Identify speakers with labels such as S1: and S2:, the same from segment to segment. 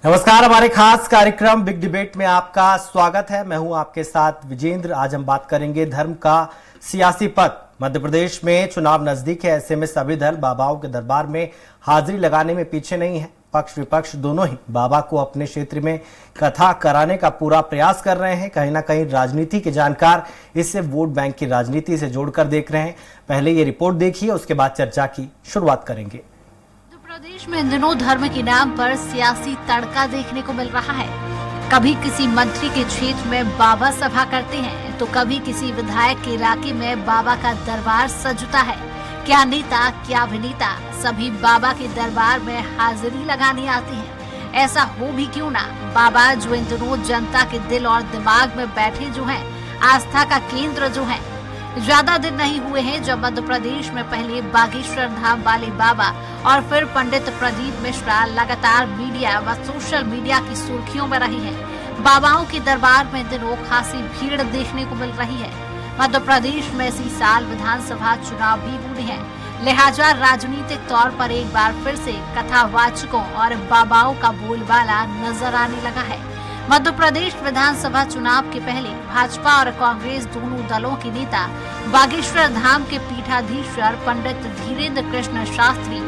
S1: नमस्कार, हमारे खास कार्यक्रम बिग डिबेट में आपका स्वागत है। मैं हूं आपके साथ विजेंद्र। आज हम बात करेंगे धर्म का सियासी पथ। मध्य प्रदेश में चुनाव नजदीक है, ऐसे में सभी दल बाबाओं के दरबार में हाजिरी लगाने में पीछे नहीं है। पक्ष विपक्ष दोनों ही बाबा को अपने क्षेत्र में कथा कराने का पूरा प्रयास कर रहे हैं। कहीं ना कहीं राजनीति के जानकार इसे वोट बैंक की राजनीति से जोड़कर देख रहे हैं। पहले ये रिपोर्ट देखिए, उसके बाद चर्चा की शुरुआत करेंगे।
S2: प्रदेश में इन दिनों धर्म के नाम पर सियासी तड़का देखने को मिल रहा है। कभी किसी मंत्री के क्षेत्र में बाबा सभा करते हैं तो कभी किसी विधायक के इलाके में बाबा का दरबार सजता है। क्या नेता क्या अभिनेता सभी बाबा के दरबार में हाजिरी लगाने आते हैं। ऐसा हो भी क्यों ना, बाबा जो इन दिनों जनता के दिल और दिमाग में बैठे जो हैं, आस्था का केंद्र जो हैं। ज्यादा दिन नहीं हुए हैं जब मध्य प्रदेश में पहले बागेश्वर धाम वाले बाबा और फिर पंडित प्रदीप मिश्रा लगातार मीडिया व सोशल मीडिया की सुर्खियों में रही हैं। बाबाओं के दरबार में दिनों खासी भीड़ देखने को मिल रही है। मध्य प्रदेश में इसी साल विधानसभा चुनाव भी होने हैं, लिहाजा राजनीतिक तौर पर एक बार फिर से कथावाचकों और बाबाओं का बोलबाला नजर आने लगा है। मध्य प्रदेश विधानसभा चुनाव के पहले भाजपा और कांग्रेस दोनों दलों के नेता बागेश्वर धाम के पीठाधीश्वर पंडित धीरेन्द्र कृष्ण शास्त्री,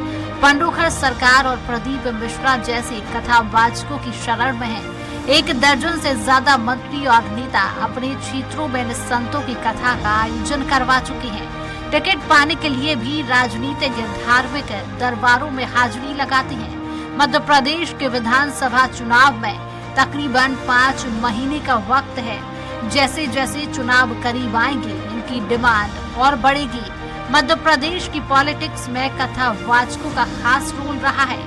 S2: पंडोखर सरकार और प्रदीप मिश्रा जैसे कथावाचकों की शरण में हैं। एक दर्जन से ज्यादा मंत्री और नेता अपने क्षेत्रों में इन संतों की कथा का आयोजन करवा चुके हैं। टिकट पाने के लिए भी राजनीतिक धार्मिक दरबारों में हाजिरी लगाते हैं। मध्य प्रदेश के विधानसभा चुनाव में तकरीबन 5 महीने का वक्त है। जैसे जैसे चुनाव करीब आएंगे इनकी डिमांड और बढ़ेगी। मध्य प्रदेश की पॉलिटिक्स में कथावाचकों का खास रोल रहा है।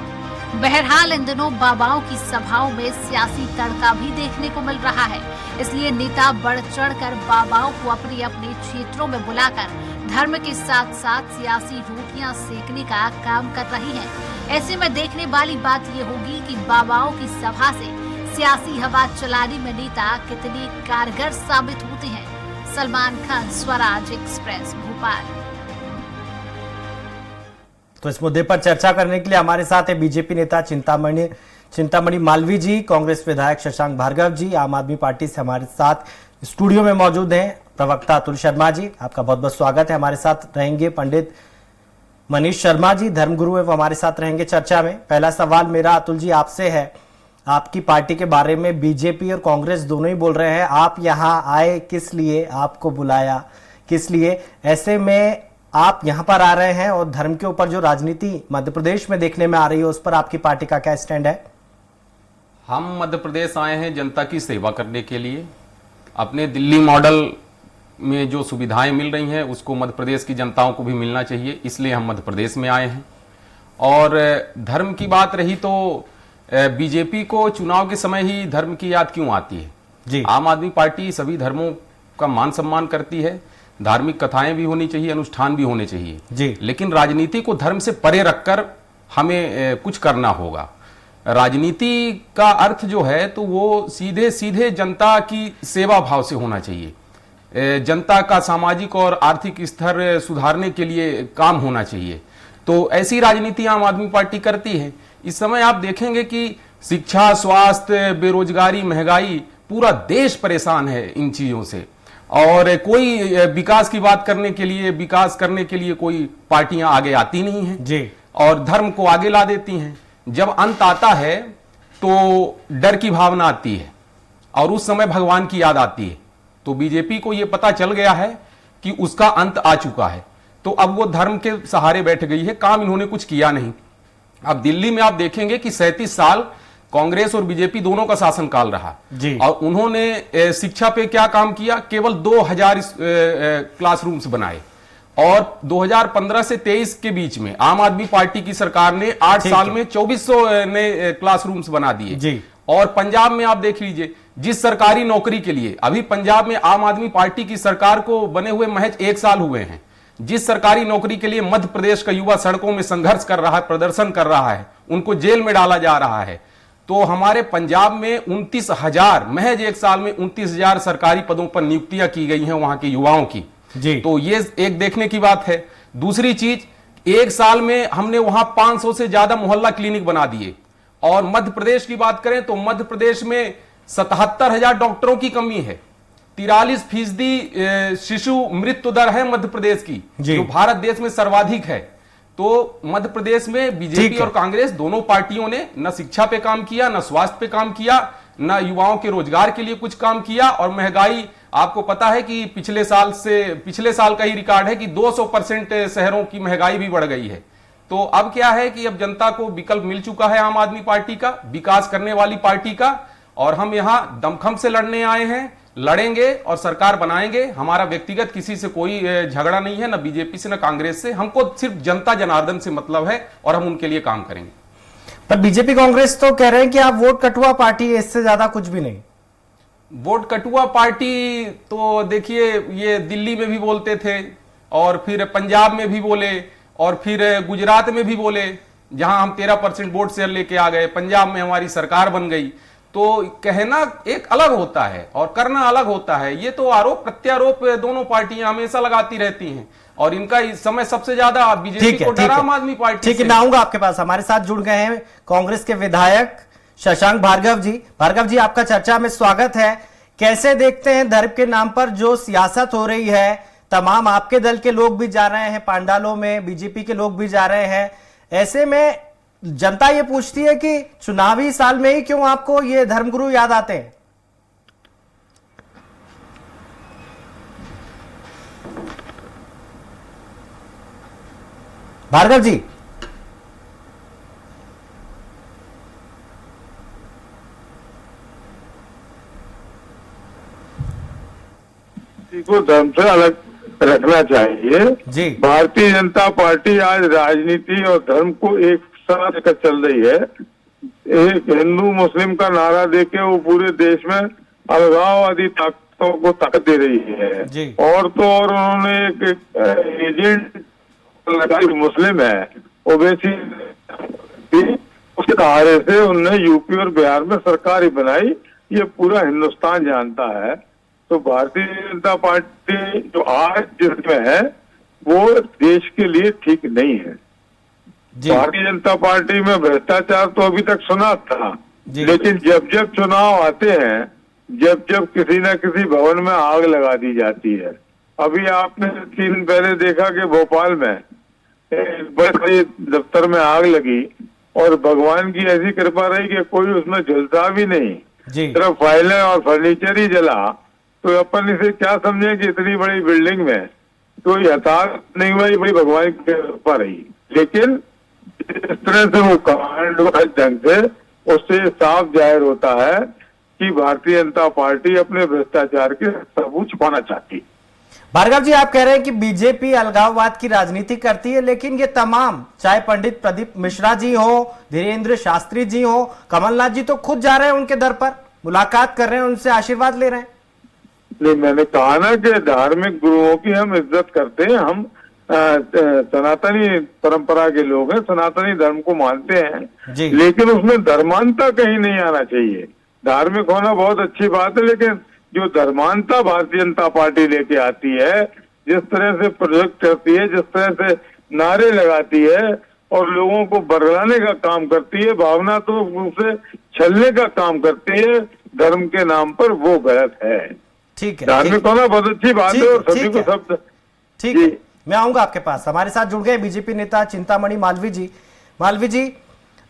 S2: बहरहाल इन दिनों बाबाओं की सभाओं में सियासी तड़का भी देखने को मिल रहा है। इसलिए नेता बढ़ चढ़कर बाबाओं को अपने अपने क्षेत्रों में बुलाकर धर्म के साथ साथ सियासी रोटियां सेकने का काम कर रही हैं। ऐसे में देखने वाली बात ये होगी कि बाबाओं की सभा से सियासी हवा चलाने में नेता कितने कारगर साबित होते हैं। सलमान खान, स्वराज एक्सप्रेस, भोपाल।
S1: तो इस मुद्दे पर चर्चा करने के लिए हमारे साथ है बीजेपी नेता चिंतामणि मालवीय जी, कांग्रेस विधायक शशांक भार्गव जी, आम आदमी पार्टी से हमारे साथ स्टूडियो में मौजूद हैं प्रवक्ता अतुल शर्मा जी। आपका बहुत बहुत स्वागत है। हमारे साथ रहेंगे पंडित मनीष शर्मा जी, धर्मगुरु है, वो हमारे साथ रहेंगे चर्चा में। पहला सवाल मेरा अतुल जी आपसे है। आपकी पार्टी के बारे में बीजेपी और कांग्रेस दोनों ही बोल रहे हैं। आप यहाँ आए किस लिए, आपको बुलाया किस लिए? ऐसे में आप यहाँ पर आ रहे हैं और धर्म के ऊपर जो राजनीति मध्य प्रदेश में देखने में आ रही है उस पर आपकी पार्टी का क्या स्टैंड है?
S3: हम मध्य प्रदेश आए हैं जनता की सेवा करने के लिए। अपने दिल्ली मॉडल में जो सुविधाएं मिल रही हैं उसको मध्य प्रदेश की जनताओं को भी मिलना चाहिए, इसलिए हम मध्य प्रदेश में आए हैं। और धर्म की बात रही तो बीजेपी को चुनाव के समय ही धर्म की याद क्यों आती है
S1: जी?
S3: आम आदमी पार्टी सभी धर्मों का मान सम्मान करती है। धार्मिक कथाएं भी होनी चाहिए, अनुष्ठान भी होने चाहिए
S1: जी।
S3: लेकिन राजनीति को धर्म से परे रखकर हमें कुछ करना होगा। राजनीति का अर्थ जो है तो वो सीधे सीधे जनता की सेवा भाव से होना चाहिए। जनता का सामाजिक और आर्थिक स्तर सुधारने के लिए काम होना चाहिए। तो ऐसी राजनीति आम आदमी पार्टी करती है। इस समय आप देखेंगे कि शिक्षा, स्वास्थ्य, बेरोजगारी, महंगाई, पूरा देश परेशान है इन चीजों से। और कोई विकास की बात करने के लिए, विकास करने के लिए कोई पार्टियां आगे आती नहीं हैं
S1: जी,
S3: और धर्म को आगे ला देती हैं। जब अंत आता है तो डर की भावना आती है और उस समय भगवान की याद आती है। तो बीजेपी को यह पता चल गया है कि उसका अंत आ चुका है, तो अब वो धर्म के सहारे बैठ गई है। काम इन्होंने कुछ किया नहीं। अब दिल्ली में आप देखेंगे कि 37 साल कांग्रेस और बीजेपी दोनों का शासनकाल रहा
S1: जी।
S3: और उन्होंने शिक्षा पे क्या काम किया? केवल 2000 क्लासरूम्स बनाए। और 2015 से 23 के बीच में आम आदमी पार्टी की सरकार ने 8 साल में 2400 नए क्लासरूम्स बना दिए। और पंजाब में आप देख लीजिए, जिस सरकारी नौकरी के लिए अभी पंजाब में आम आदमी पार्टी की सरकार को बने हुए महज 1 साल हुए हैं, जिस सरकारी नौकरी के लिए मध्य प्रदेश का युवा सड़कों में संघर्ष कर रहा है, प्रदर्शन कर रहा है, उनको जेल में डाला जा रहा है। तो हमारे पंजाब में 29,000 महज 1 साल में 29,000 सरकारी पदों पर नियुक्तियां की गई हैं वहां के युवाओं की जी। तो ये एक देखने की बात है। दूसरी चीज, 1 साल में हमने वहां 500 से ज्यादा मोहल्ला क्लिनिक बना दिए और मध्य प्रदेश की बात करें तो मध्य प्रदेश में 77,000 डॉक्टरों की कमी है। 43% शिशु मृत्यु दर है मध्य प्रदेश की, जो भारत देश में सर्वाधिक है। तो मध्य प्रदेश में बीजेपी और कांग्रेस दोनों पार्टियों ने न शिक्षा पे काम किया, न स्वास्थ्य पे काम किया, न युवाओं के रोजगार के लिए कुछ काम किया। और महंगाई, आपको पता है कि पिछले साल का ही रिकॉर्ड है कि 200% शहरों की महंगाई भी बढ़ गई है। तो अब क्या है कि अब जनता को विकल्प मिल चुका है आम आदमी पार्टी का, विकास करने वाली पार्टी का, और हम यहां दमखम से लड़ने आए हैं, लड़ेंगे और सरकार बनाएंगे। हमारा व्यक्तिगत किसी से कोई झगड़ा नहीं है, न बीजेपी से न कांग्रेस से। हमको सिर्फ जनता जनार्दन से मतलब है और हम उनके लिए काम करेंगे।
S1: पर बीजेपी कांग्रेस तो कह रहे हैं कि आप वोट कटुआ पार्टी है, इससे ज्यादा कुछ भी नहीं।
S3: वोट कटुआ पार्टी तो देखिए, ये दिल्ली में भी बोलते थे और फिर पंजाब में भी बोले और फिर गुजरात में भी बोले, जहां हम 13% वोट शेयर लेके आ गए। पंजाब में हमारी सरकार बन गई। तो कहना एक अलग होता है और करना अलग होता है। ये तो आरोप प्रत्यारोप दोनों पार्टियां हमेशा लगाती रहती हैं और इनका इस समय सबसे ज्यादा बीजेपी को डर आम आदमी पार्टी।
S1: ठीक है, मैं आऊंगा आपके पास। हमारे साथ जुड़ गए हैं कांग्रेस के विधायक शशांक भार्गव जी। भार्गव जी, आपका चर्चा में स्वागत है। कैसे देखते हैं धर्म के नाम पर जो सियासत हो रही है? तमाम आपके दल के लोग भी जा रहे हैं पांडालों में, बीजेपी के लोग भी जा रहे हैं। ऐसे में जनता ये पूछती है कि चुनावी साल में ही क्यों आपको ये धर्मगुरु याद आते हैं? भार्गव जी,
S4: को धर्म से अलग रखना चाहिए
S1: जी।
S4: भारतीय जनता पार्टी आज राजनीति और धर्म को एक साथ लेकर चल रही है। एक हिंदू मुस्लिम का नारा देके वो पूरे देश में अलगाववादी ताकतों को ताकत दे रही है
S1: जी।
S4: और तो और उन्होंने एक एजेंट मुस्लिम है ओवैसी, उसके सहारे से उन्होंने यूपी और बिहार में सरकार ही बनाई। ये पूरा हिंदुस्तान जानता है। तो भारतीय जनता पार्टी जो आज जिसमें है वो देश के लिए ठीक नहीं है। भारतीय जनता पार्टी में भ्रष्टाचार तो अभी तक सुना था, लेकिन जब जब चुनाव आते हैं, जब जब किसी न किसी भवन में आग लगा दी जाती है। अभी आपने 3 दिन पहले देखा कि भोपाल में एक बड़े दफ्तर में आग लगी और भगवान की ऐसी कृपा रही कि कोई उसमें झुलसा भी नहीं, सिर्फ फाइलें और फर्नीचर ही जला। तो अपन इसे क्या समझे कि इतनी बड़ी बिल्डिंग में कोई हताहत नहीं हुआ, ये बड़ी भगवान की कृपा रही। लेकिन इस तरह से वो कांड ढंग से उससे साफ जाहिर होता है कि भारतीय जनता पार्टी अपने भ्रष्टाचार के सबूत छुपाना चाहती है।
S1: भार्गव जी, आप कह रहे हैं कि बीजेपी अलगाववाद की राजनीति करती है, लेकिन ये तमाम, चाहे पंडित प्रदीप मिश्रा जी हो, धीरेन्द्र शास्त्री जी हो, कमलनाथ जी तो खुद जा रहे हैं उनके दर पर, मुलाकात कर रहे हैं, उनसे आशीर्वाद ले रहे हैं।
S4: नहीं, मैंने कहा ना कि धार्मिक गुरुओं की हम इज्जत करते हैं। हम सनातनी परंपरा के लोग हैं, सनातनी धर्म को मानते हैं, लेकिन उसमें धर्मांता कहीं नहीं आना चाहिए। धार्मिक होना बहुत अच्छी बात है, लेकिन जो धर्मांता भारतीय जनता पार्टी लेके आती है, जिस तरह से प्रोजेक्ट करती है, जिस तरह से नारे लगाती है और लोगों को बरगलाने का काम करती है, भावना तो उनसे छलने का काम करती है धर्म के नाम पर, वो गलत है।
S1: ठीक है,
S4: धार्मिक होना बहुत अच्छी बात है और सभी को सब
S1: ठीक है। मैं आऊंगा आपके पास। हमारे साथ जुड़ गए बीजेपी नेता चिंतामणि मालवीय जी। मालवीय जी,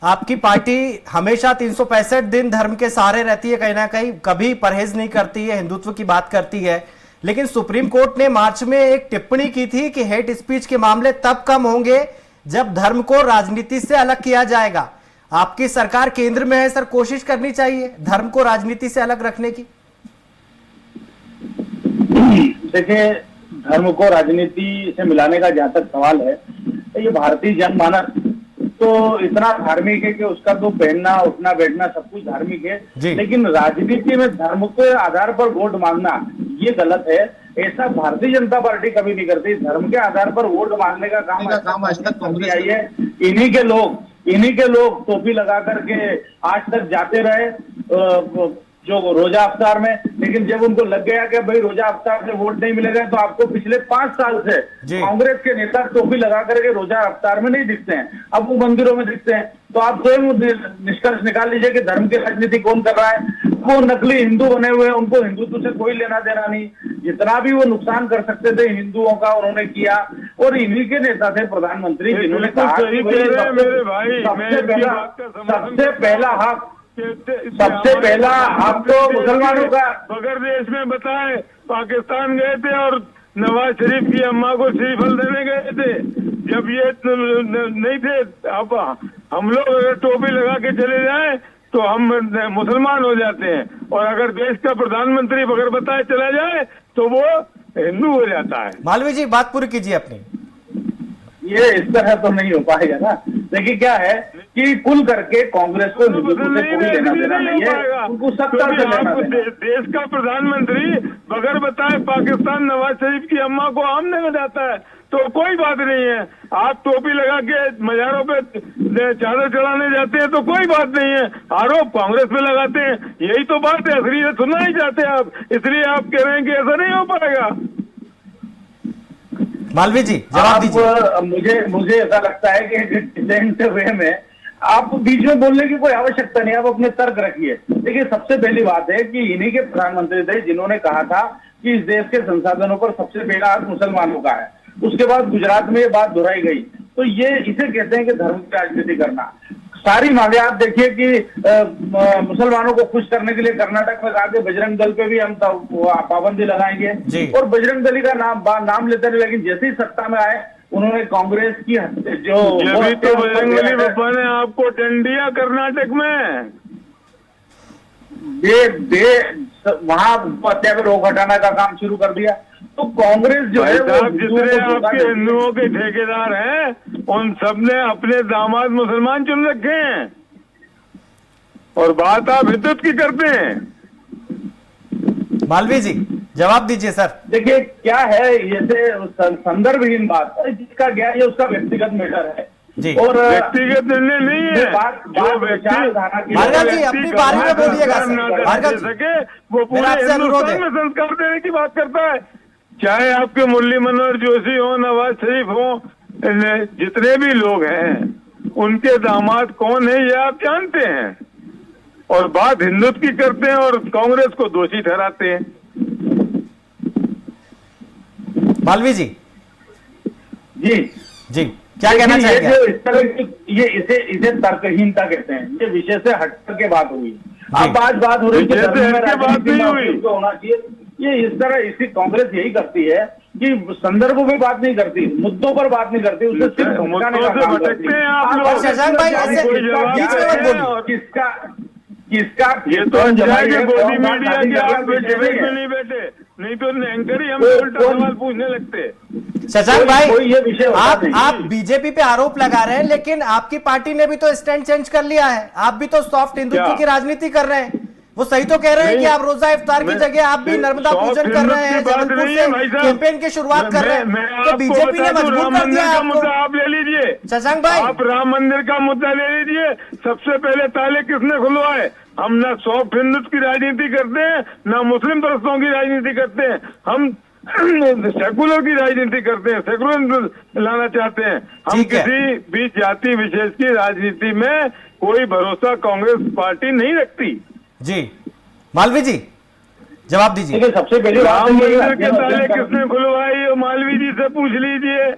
S1: आपकी पार्टी हमेशा 365 दिन धर्म के सहारे रहती है, कहीं ना कहीं कभी परहेज नहीं करती है, हिंदुत्व की बात करती है। लेकिन सुप्रीम कोर्ट ने मार्च में एक टिप्पणी की थी कि हेट स्पीच के मामले तब कम होंगे जब धर्म को राजनीति से अलग किया जाएगा। आपकी सरकार केंद्र में है सर, कोशिश करनी चाहिए धर्म को राजनीति से अलग रखने की।
S5: देखिए, धर्म को राजनीति से मिलाने का जहां तक सवाल है, तो ये भारतीय जनमानस तो इतना धार्मिक है कि उसका तो पहनना, उठना, बैठना सब कुछ धार्मिक है, लेकिन राजनीति में धर्म के आधार पर वोट मांगना ये गलत है। ऐसा भारतीय जनता पार्टी कभी नहीं करती। धर्म के आधार पर वोट मांगने का काम आज तक कांग्रेस आई है। इन्हीं के लोग टोपी लगा करके आज तक जाते रहे, जो रोजा अफ्तार में, लेकिन जब उनको लग गया कि भाई रोजा अफ्तार से वोट नहीं मिलेगा, तो आपको पिछले 5 साल से
S1: जी।
S5: कांग्रेस के नेता टोपी लगा करके रोजा अफ्तार में नहीं दिखते हैं, अब वो मंदिरों में दिखते हैं। तो आप स्वयं निष्कर्ष निकाल लीजिए कि धर्म की राजनीति कौन कर रहा है। वो नकली हिंदू बने हुए हैं, उनको हिंदुत्व से कोई लेना देना नहीं, जितना भी वो नुकसान कर सकते थे हिंदुओं का उन्होंने किया। और इन्हीं के नेता थे प्रधानमंत्री जिन्होंने कहा कि सबसे पहला आपको मुसलमानों का
S4: बगैर देश में बताए पाकिस्तान गए थे और नवाज शरीफ की अम्मा को श्रीफल देने गए थे, जब ये नहीं थे। अब हम लोग अगर टोपी लगा के चले जाएं तो हम मुसलमान हो जाते हैं, और अगर देश का प्रधानमंत्री बगैर बताए चला जाए तो वो हिंदू हो जाता है।
S1: मालवीय जी बात पूरी कीजिए अपनी।
S5: ये इस तरह तो नहीं हो पाएगा ना। देखिए क्या है कि कुल करके कांग्रेस को हिंदुत्व से कोई लेना देना नहीं है, उनको सत्ता से लेना देना है।
S4: देश का प्रधानमंत्री बगैर बताए पाकिस्तान नवाज शरीफ की अम्मा को आम देने जाता है तो कोई बात नहीं है। आप टोपी लगा के मजारों पे चादर चढ़ाने जाते हैं तो कोई बात नहीं है, आरोप कांग्रेस पे लगाते हैं, यही तो बात है। असली सुनना ही चाहते आप, इसलिए आप कह रहे हैं कि ऐसा नहीं हो पाएगा।
S1: मालवीय जी जवाब दीजिए।
S5: मुझे ऐसा लगता है कि डिसेंट वे में आप बीच में बोलने की कोई आवश्यकता नहीं, आप अपने तर्क रखिए। देखिए सबसे पहली बात है कि इन्हीं के प्रधानमंत्री थे जिन्होंने कहा था कि इस देश के संसाधनों पर सबसे पहला हक मुसलमानों का है। उसके बाद गुजरात में ये बात दोहराई गई, तो ये इसे कहते हैं कि धर्म की राजनीति करना। सारी मांगे आप देखिए कि मुसलमानों को खुश करने के लिए कर्नाटक में कहा कि बजरंग दल पे भी हम पाबंदी लगाएंगे, और बजरंग दली का नाम लेते रहे, लेकिन जैसे ही सत्ता में आए उन्होंने कांग्रेस की जो
S4: तो बजरंग दली बाबा ने आपको डंडिया कर्नाटक में
S5: वहां हत्या पे रोक हटाने का काम शुरू कर दिया। तो कांग्रेस जो है
S4: जितने आपके हिंदुओं के ठेकेदार हैं उन सब ने अपने दामाद मुसलमान चुन रखे हैं, और बात आप हिंदुत्व की करते हैं।
S1: मालवीय जी जवाब दीजिए सर।
S5: देखिए क्या है, ये संदर्भहीन बात है, जिसका क्या ये उसका व्यक्तिगत मैटर है
S1: जी।
S5: और
S4: व्यक्तिगत निर्णय नहीं है। जो
S1: भार्गव जी अपनी बारी में बोलिएगा सर। भार्गव जी
S4: वो पूरे
S1: अनुरोध है
S4: हिंदुस्तान में संस्कार देने की बात करता है, चाहे आपके मुरली मनोहर जोशी हो, नवाज शरीफ हो, जितने भी लोग हैं उनके दामाद कौन है ये आप जानते हैं, और बात हिंदुत्व की करते हैं और कांग्रेस को दोषी ठहराते हैं।
S1: मालवीय जी
S5: जी
S1: क्या कहना चाहेंगे?
S5: जो इस तरह की इसे तर्कहीनता कहते हैं। ये विषय से हटकर के बात हुई, अब आज बात हो रही है कि राजनीति में होना चाहिए। ये इस तरह इसी कांग्रेस यही करती है कि संदर्भ में बात नहीं करती, मुद्दों पर बात नहीं करती, उसे सिर्फ भटकाने का काम करती है।
S1: शशांक भाई ऐसे बीच में मत बोलिए।
S5: किसका
S4: ये तो मोदी मीडिया के आप डिबेट में नहीं बैठे, नहीं तो एंकर ही हमें उल्टा सवाल पूछने लगते।
S1: शशांक भाई
S5: ये विषय
S1: आप बीजेपी पे आरोप लगा रहे हैं, लेकिन आपकी पार्टी ने भी तो स्टैंड चेंज कर लिया है। आप भी तो सॉफ्ट हिंदुत्व की राजनीति कर रहे हैं। वो सही तो कह रहे हैं कि आप रोजा इफ्तार की जगह आप भी नर्मदा पूजन कर रहे हैं, जबलपुर से कैंपेन की शुरुआत कर रहे हैं, तो बीजेपी ने मजबूर कर दिया आपको।
S4: आप ले लीजिए
S1: शशांक भाई,
S4: आप राम मंदिर का मुद्दा ले लीजिए। सबसे पहले ताले किसने खुलवाए? हम ना सॉफ्ट हिंदुत्व की राजनीति करते हैं, ना मुस्लिम परस्तों की राजनीति करते हैं, हम सेकुलर की राजनीति करते हैं, सेकुलर लाना चाहते हैं। हम किसी भी जाति विशेष की राजनीति में कोई भरोसा कांग्रेस पार्टी नहीं रखती।
S1: जी मालवीय जी जवाब दीजिए।
S5: सबसे पहले
S4: राम मंदिर के ताले किसने खुलवाई? मालवीय जी से पूछ लीजिए।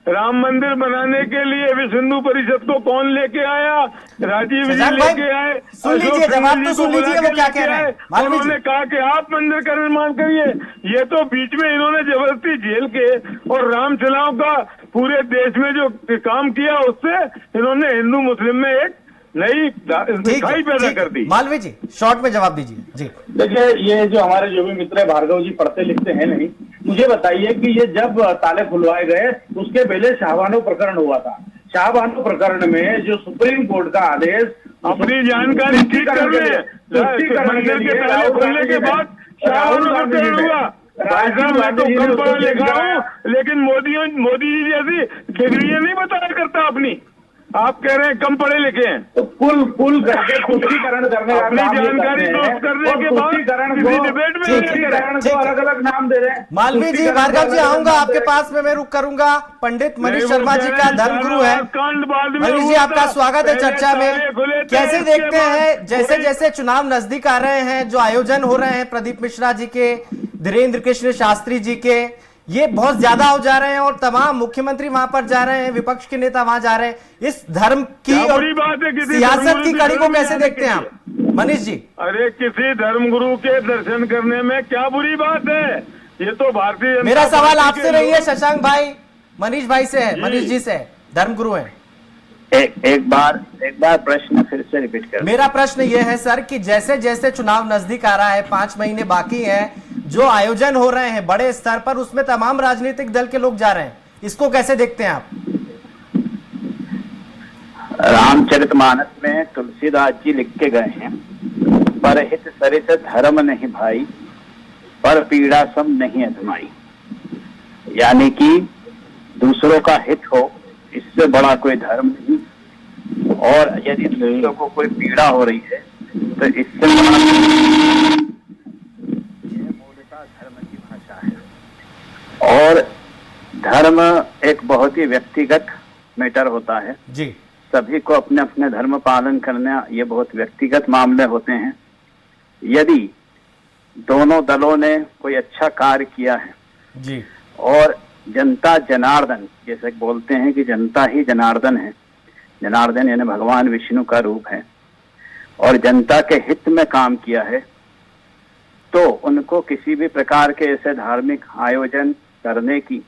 S4: राम मंदिर बनाने के लिए विश्व हिंदू परिषद को कौन लेके आया? राजीव जी लेके आए।
S1: सुन लीजिए, जवाब तो सुन लीजिए वो क्या कह रहे हैं।
S4: उन्होंने कहा कि आप मंदिर का निर्माण करिए। ये तो बीच में इन्होंने जबरदस्ती जेल के और रामचलाओं का पूरे देश में जो काम किया, उससे इन्होंने हिंदू मुस्लिम में एक नई दिखाई पैदा कर दी।
S1: मालवीय जी शॉर्ट में जवाब दीजिए जी।
S5: देखिए ये जो हमारे जो भी मित्र है भार्गव जी पढ़ते लिखते हैं नहीं, मुझे बताइए कि ये जब ताले खुलवाए गए उसके पहले शाहबानो प्रकरण हुआ था। शाहबानो प्रकरण में जो सुप्रीम कोर्ट का आदेश
S4: अपनी जानकारी ठीक कर रहे हैं, मंदिर के ताले खुलने के बाद शाहबानो प्रकरण हुआ। भाई साहब मैं तो कम पढ़ा लिखा हूँ, लेकिन मोदी जी जैसी डिग्रियां नहीं बताया करता अपनी। आप कह रहे हैं कम पढ़े लिखे हैं।
S5: तो कुल करके तुष्टीकरण करने का
S4: अपनी
S5: काम ये
S4: जानकारी
S5: करते हैं।
S4: दुरुस्त करने
S5: और
S4: के बाद
S5: तुष्टीकरण
S4: किसी
S5: को
S4: डिबेट में
S1: ठीक,
S5: तुष्टीकरण
S1: ठीक
S5: को
S1: है।
S5: अलग अलग नाम दे रहे हैं।
S1: मालवीय जी,
S5: तुष्टीकरण
S1: भार्गव जी
S5: को अलग-अलग
S1: आऊंगा
S5: नाम
S1: आपके
S5: दे रहे
S1: पास में, मैं रुक करूंगा। पंडित मनीष
S4: नहीं,
S1: शर्मा
S4: वो
S1: जी
S4: कह
S1: का
S4: रहे हैं,
S1: धर्मगुरु है।
S4: कांड बाद में
S1: मनीष जी,
S4: हुआ
S1: आपका
S4: था।
S1: स्वागत है
S4: पहले
S1: चर्चा में।
S4: ताले खुले थे,
S1: कैसे
S4: इसके
S1: देखते
S4: बाद
S1: हैं जैसे
S4: कोई-
S1: जैसे चुनाव नजदीक आ रहे हैं, जो आयोजन हो रहे हैं प्रदीप मिश्रा जी के, धीरेन्द्र कृष्ण शास्त्री जी के, ये बहुत ज्यादा हो जा रहे हैं और तमाम मुख्यमंत्री वहां पर जा रहे हैं, विपक्ष के नेता वहां जा रहे हैं। इस धर्म की
S4: क्या
S1: और
S4: बुरी बात है किसी
S1: सियासत
S4: धर्मगुरु
S1: की
S4: की
S1: कड़ी को
S4: धर्म में
S1: कैसे
S4: जाने
S1: देखते हैं
S4: के
S1: आप मनीष जी?
S4: अरे किसी धर्मगुरु के दर्शन करने में क्या बुरी बात है? ये तो भारतीय जनता
S1: मेरा सवाल
S4: पार्टी
S1: आपसे
S4: के
S1: नहीं है
S4: लोग-
S1: शशांक भाई, मनीष भाई से है,
S4: जी।
S1: मनीष जी से, धर्मगुरु हैं।
S6: एक बार प्रश्न फिर से रिपीट कर।
S1: मेरा प्रश्न यह है सर कि जैसे जैसे चुनाव नजदीक आ रहा है, 5 महीने बाकी हैं, जो आयोजन हो रहे हैं बड़े स्तर पर, उसमें तमाम राजनीतिक दल के लोग जा रहे हैं, इसको कैसे देखते हैं आप?
S6: रामचरितमानस में तुलसीदास जी लिख के गए हैं, परहित सरित धर्म नहीं भाई, पर पीड़ा सम नहीं अजमाई। यानी कि दूसरों का हित हो, इससे बड़ा कोई धर्म नहीं, और यदि दूसरों को कोई पीड़ा हो रही है तो इससे बड़ा, यह मूलतः धर्म की भाषा है। और धर्म एक बहुत ही व्यक्तिगत मैटर होता है।
S1: जी,
S6: सभी को अपने अपने धर्म पालन करना ये बहुत व्यक्तिगत मामले होते हैं। यदि दोनों दलों ने कोई अच्छा कार्य किया है
S1: जी,
S6: और जनता जनार्दन, जैसे बोलते हैं कि जनता ही जनार्दन है, जनार्दन यानी भगवान विष्णु का रूप है, और जनता के हित में काम किया है, तो उनको किसी भी प्रकार के ऐसे धार्मिक आयोजन करने की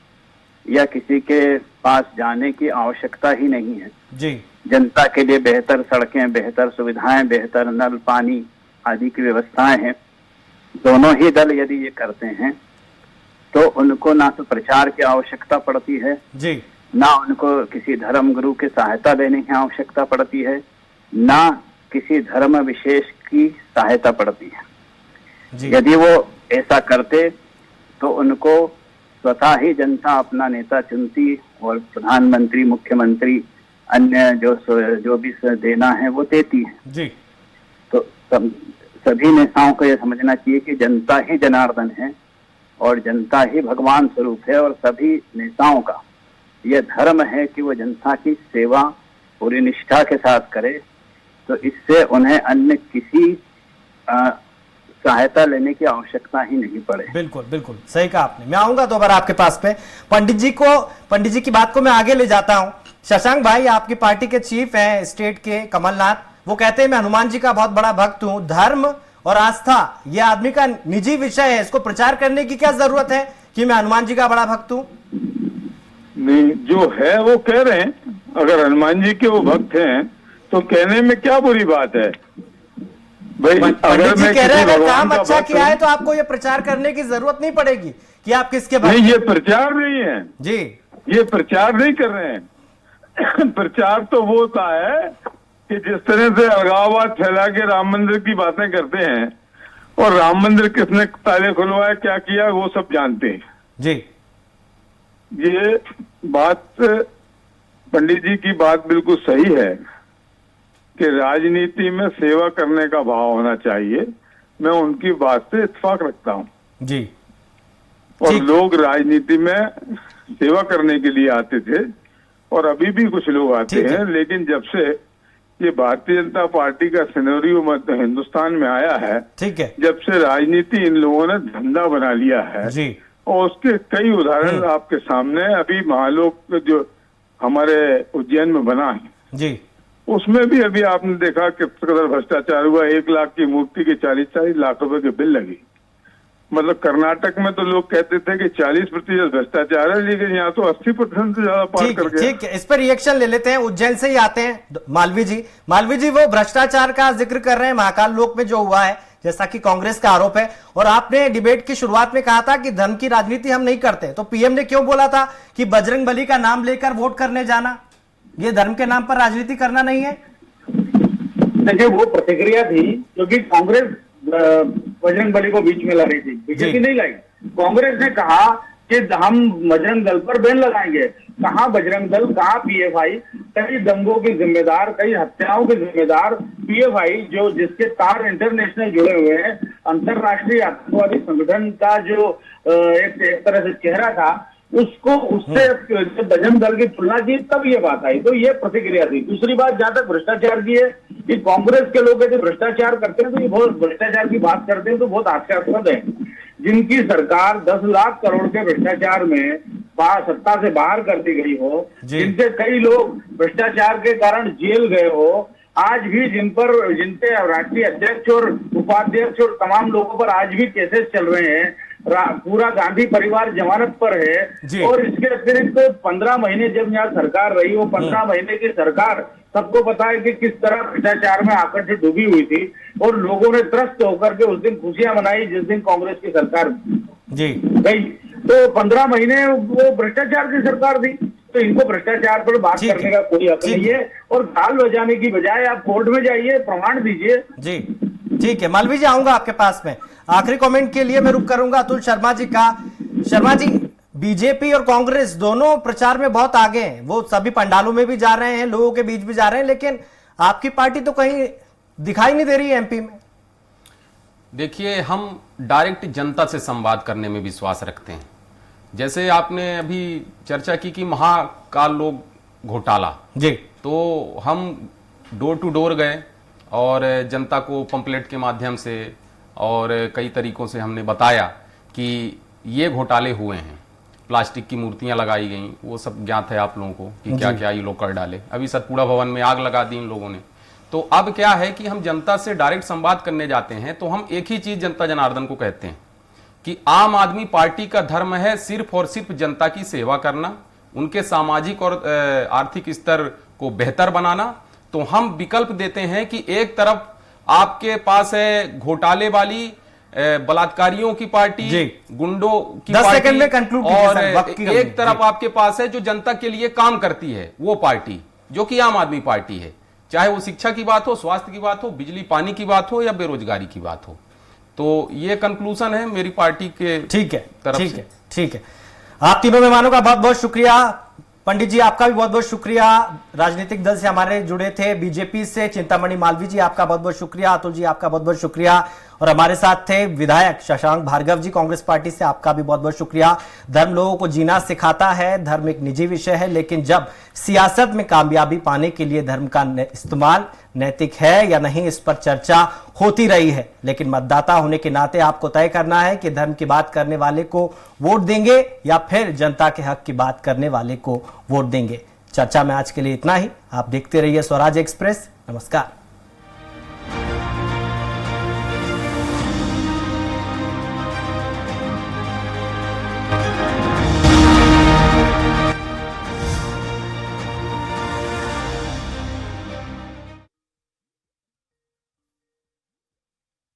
S6: या किसी के पास जाने की आवश्यकता ही नहीं है।
S1: जी,
S6: जनता के लिए बेहतर सड़कें, बेहतर सुविधाएं, बेहतर नल पानी आदि की व्यवस्थाएं हैं। दोनों ही दल यदि ये करते हैं तो उनको ना तो प्रचार की आवश्यकता पड़ती है,
S1: जी,
S6: ना उनको किसी धर्म गुरु की सहायता लेने की आवश्यकता पड़ती है, ना किसी धर्म विशेष की सहायता पड़ती है।
S1: जी,
S6: यदि वो ऐसा करते तो उनको स्वतः ही जनता अपना नेता चुनती और प्रधानमंत्री, मुख्यमंत्री, अन्य जो भी देना है वो देती है।
S1: जी,
S6: तो सभी नेताओं को यह समझना चाहिए कि जनता ही जनार्दन है और जनता ही भगवान स्वरूप है, और सभी नेताओं का यह धर्म है कि वो जनता की सेवा पूरी निष्ठा के साथ करे। तो इससे उन्हें अन्य किसी सहायता लेने की आवश्यकता ही नहीं पड़े।
S1: बिल्कुल बिल्कुल सही कहा आपने। मैं आऊंगा दोबारा आपके पास पे। पंडित जी की बात को मैं आगे ले जाता हूं। शशांक भाई, आपकी पार्टी के चीफ हैं स्टेट के, कमलनाथ, वो कहते हैं मैं हनुमान जी का बहुत बड़ा भक्त हूं। धर्म और आस्था ये आदमी का निजी विषय है, इसको प्रचार करने की क्या जरूरत है कि मैं हनुमान जी का बड़ा भक्त हूं?
S4: नहीं, जो है वो कह रहे हैं, अगर हनुमान जी के वो भक्त हैं तो कहने में क्या बुरी बात है भाई?
S1: पंडित जी कह रहे हैं अगर
S4: भगवान
S1: काम
S4: का
S1: अच्छा
S4: भक्त
S1: किया है
S4: हूं-
S1: तो आपको ये प्रचार करने की जरूरत नहीं पड़ेगी कि आप किसके भक्त
S4: नहीं,
S1: हैं।
S4: ये प्रचार नहीं है,
S1: जी,
S4: ये प्रचार नहीं कर रहे हैं। प्रचार तो वो होता है कि जिस तरह से अलगाववाद फैला के राम मंदिर की बातें करते हैं, और राम मंदिर किसने ताले खुलवाया, क्या किया, वो सब जानते हैं।
S1: जी,
S4: ये बात, पंडित जी की बात बिल्कुल सही है कि राजनीति में सेवा करने का भाव होना चाहिए। मैं उनकी बात से इत्तेफाक रखता हूं,
S1: जी,
S4: और
S1: ठीक।
S4: लोग राजनीति में सेवा करने के लिए आते थे और अभी भी कुछ लोग आते
S1: ठीक है।
S4: हैं, लेकिन जब से ये भारतीय जनता पार्टी का सिनेरियो हिंदुस्तान में आया है,
S1: ठीक है,
S4: जब से राजनीति इन लोगों ने धंधा बना लिया है,
S1: जी,
S4: और उसके कई उदाहरण आपके सामने। अभी महालोक जो हमारे उज्जैन में बना है,
S1: जी,
S4: उसमें भी अभी आपने देखा किस कदर भ्रष्टाचार हुआ। 1 लाख की मूर्ति के 40-40 लाख रुपए के बिल लगी। मतलब कर्नाटक में तो लोग कहते थे कि 40% भ्रष्टाचार है, लेकिन यहाँ तो 80% से ज्यादा पार
S1: ठीक
S4: कर
S1: है,
S4: गया।
S1: ठीक है। इस पर रिएक्शन ले लेते हैं। उज्जैन से ही आते हैं मालवीय जी, वो भ्रष्टाचार का जिक्र कर रहे हैं महाकाल लोक में जो हुआ है, जैसा कि कांग्रेस का आरोप है, और आपने डिबेट की शुरुआत में कहा था कि धर्म की राजनीति हम नहीं करते, तो पीएम ने क्यों बोला था कि बजरंग बली का नाम लेकर वोट करने जाना, ये धर्म के नाम पर राजनीति करना नहीं है?
S5: देखिए, वो प्रतिक्रिया थी क्योंकि कांग्रेस बजरंग बली को बीच में ला रही थी, बीजेपी नहीं लाई। कांग्रेस ने कहा कि हम बजरंग दल पर बैन लगाएंगे। कहाँ बजरंग दल, कहाँ पीएफआई, कई दंगों के जिम्मेदार, कई हत्याओं के जिम्मेदार पीएफआई, जो जिसके तार इंटरनेशनल जुड़े हुए हैं, अंतरराष्ट्रीय आतंकवादी संगठन का जो एक तरह से चेहरा था, उससे जब बजरंग दल की तुलना की तब ये बात आई, तो ये प्रतिक्रिया थी। दूसरी बात, जहां तक भ्रष्टाचार की है, कि कांग्रेस के लोग यदि भ्रष्टाचार करते हैं तो ये बहुत भ्रष्टाचार की बात करते हैं तो बहुत हास्यास्पद है। जिनकी सरकार 10 लाख करोड़ के भ्रष्टाचार में सत्ता से बाहर कर दी गई हो, जिनसे कई लोग भ्रष्टाचार के कारण जेल गए हो, आज भी जिनके राष्ट्रीय अध्यक्ष और उपाध्यक्ष और तमाम लोगों पर आज भी केसेस चल रहे हैं, पूरा गांधी परिवार जमानत पर है। और इसके अतिरिक्त 15 महीने जब यहाँ सरकार रही, वो 15 महीने की सरकार सबको पता है कि किस तरह भ्रष्टाचार में आकर से डूबी हुई थी, और लोगों ने त्रस्त होकर के उस दिन खुशियां मनाई जिस दिन कांग्रेस की सरकार गई। तो 15 महीने वो भ्रष्टाचार की सरकार थी, तो इनको भ्रष्टाचार पर बात करने का कोई हक नहीं है। और गाल बजाने की बजाय आप कोर्ट में जाइए, प्रमाण दीजिए।
S1: जी ठीक है, मालवीय जी आऊंगा आपके पास में। आखिरी कमेंट के लिए मैं रुक करूंगा अतुल शर्मा जी का। शर्मा जी, बीजेपी और कांग्रेस दोनों प्रचार में बहुत आगे हैं, वो सभी पंडालों में भी जा रहे हैं, लोगों के बीच भी जा रहे हैं, लेकिन आपकी पार्टी तो कहीं दिखाई नहीं दे रही है एमपी में।
S3: देखिए, हम डायरेक्ट जनता से संवाद करने में विश्वास रखते हैं। जैसे आपने अभी चर्चा की कि महाकाल लोग घोटाला
S1: जी,
S3: तो हम डोर टू डोर गए और जनता को पंपलेट के माध्यम से और कई तरीकों से हमने बताया कि ये घोटाले हुए हैं। प्लास्टिक की मूर्तियां लगाई गई, वो सब ज्ञात है आप लोगों को कि क्या क्या ये लोग कर डाले। अभी सतपुड़ा भवन में आग लगा दी इन लोगों ने। तो अब क्या है कि हम जनता से डायरेक्ट संवाद करने जाते हैं तो हम एक ही चीज जनता जनार्दन को कहते हैं कि आम आदमी पार्टी का धर्म है सिर्फ और सिर्फ जनता की सेवा करना, उनके सामाजिक और आर्थिक स्तर को बेहतर बनाना। तो हम विकल्प देते हैं कि एक तरफ आपके पास है घोटाले वाली बलात्कारियों की पार्टी, गुंडों की
S1: 10
S3: पार्टी,
S1: सेकंड में कंक्लूड
S3: और एक तरफ आपके पास है जो जनता के लिए काम करती है, वो पार्टी जो कि आम आदमी पार्टी है। चाहे वो शिक्षा की बात हो, स्वास्थ्य की बात हो, बिजली पानी की बात हो या बेरोजगारी की बात हो। तो ये कंक्लूजन है मेरी पार्टी के तरफ से।
S1: ठीक है। आप तीनों मेहमानों का बहुत बहुत शुक्रिया। पंडित जी आपका भी बहुत बहुत शुक्रिया, राजनीतिक दल से हमारे जुड़े थे। बीजेपी से चिंतामणि मालवीय जी आपका बहुत बहुत शुक्रिया। अतुल जी आपका बहुत बहुत शुक्रिया। और हमारे साथ थे विधायक शशांक भार्गव जी कांग्रेस पार्टी से, आपका भी बहुत बहुत शुक्रिया। धर्म लोगों को जीना सिखाता है, धर्म एक निजी विषय है, लेकिन जब सियासत में कामयाबी पाने के लिए धर्म का इस्तेमाल नैतिक है या नहीं, इस पर चर्चा होती रही है। लेकिन मतदाता होने के नाते आपको तय करना है कि धर्म की बात करने वाले को वोट देंगे या फिर जनता के हक की बात करने वाले को वोट देंगे। चर्चा में आज के लिए इतना ही। आप देखते रहिए स्वराज एक्सप्रेस। नमस्कार।